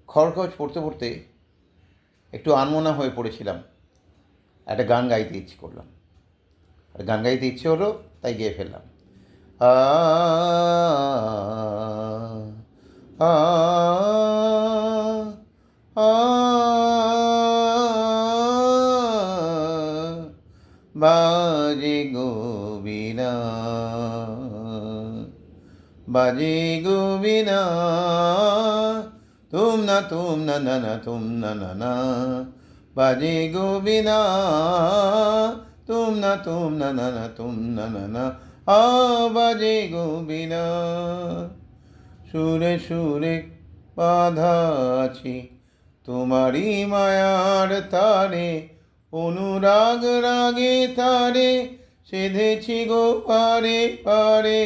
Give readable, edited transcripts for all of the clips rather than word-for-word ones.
খরগোশ পড়তে পড়তে একটু আনমনা হয়ে পড়েছিলাম। একটা গান গাইতে ইচ্ছে করলাম, আর গান গাইতে ইচ্ছে হলো, তাই গেয়ে ফেললাম। আ আ আ বাজে গো বীণা, বাজে গো বীণা, তুম না না না তুম না না না, বাজে গো বীণা, তুম না না না তুম না না না, বাজে গো বীণা। সুরে সুরে বাঁধা আছি তোমারই মায়ার তারে, অনুরাগ রাগে তারে সেধেছি গো পারে পারে।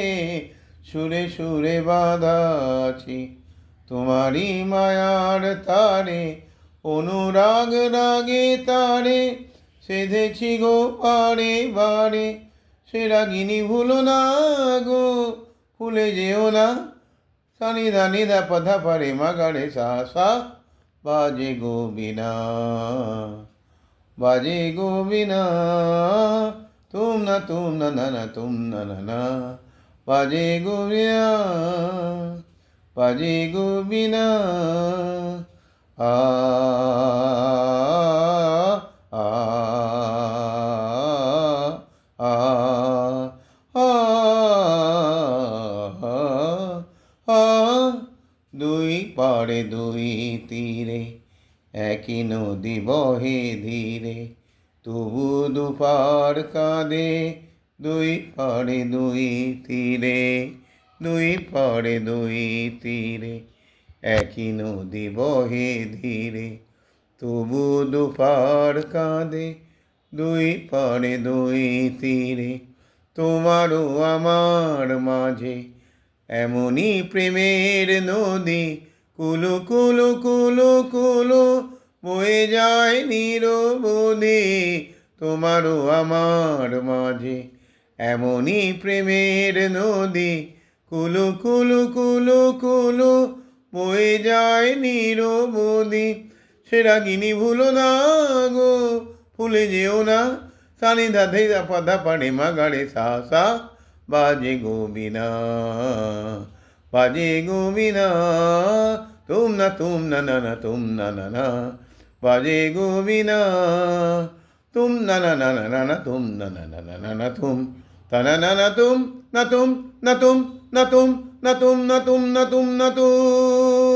সুরে সুরে বাঁধা আছি তোমারই মায়ার তারে, অনুরাগ রাগে তারে সেধেছি গো পারে পারে। সে রাগিনী ভুলো না গো, ভুলে যেও না, সানি ধানি ধা পধা পারে মা গাড়ে সা সা, বাজে গো বীণা, বাজে গো বীণা, তুম না না না তুম না না না, বাজে গো বীণা, বাজে গো বীণা। আ আ আ আ আ দুই পাড়ে দুই তীরে একই নদী বহে ধীরে, তবু দুপার কাঁদে। দুই পাড়ে দুই তীরে, দুই পাড়ে দুই তীরে একই নদী বহে ধীরে, তবু দুপার কাঁদে। দুই পাড়ে দুই তীরে তোমারও আমার মাঝে এমনই প্রেমের নদী, কুলু কুলু কুলু কুলু বয়ে যায় নিরবধি। তোমারও আমার মাঝে এমনই প্রেমের নদী, কুলু কুলু কুলু কুলু বয়ে যায় নিরবধি। সে রাগিনী ভুলো না গো, ভুলে যেও না, সানি ধা ধে ধা পা ধা পাড়ে মা গাড়ে সা সা, বাজে গো বীণা, বাজে গো বীণা, তুম না না না তুম না না না, বাজে গো বীণা, তুম না না না না না তুম না না না না না তুম তা না না না তুম না তুম না তুম না তুম না তুম না তুম না তুম না তুম।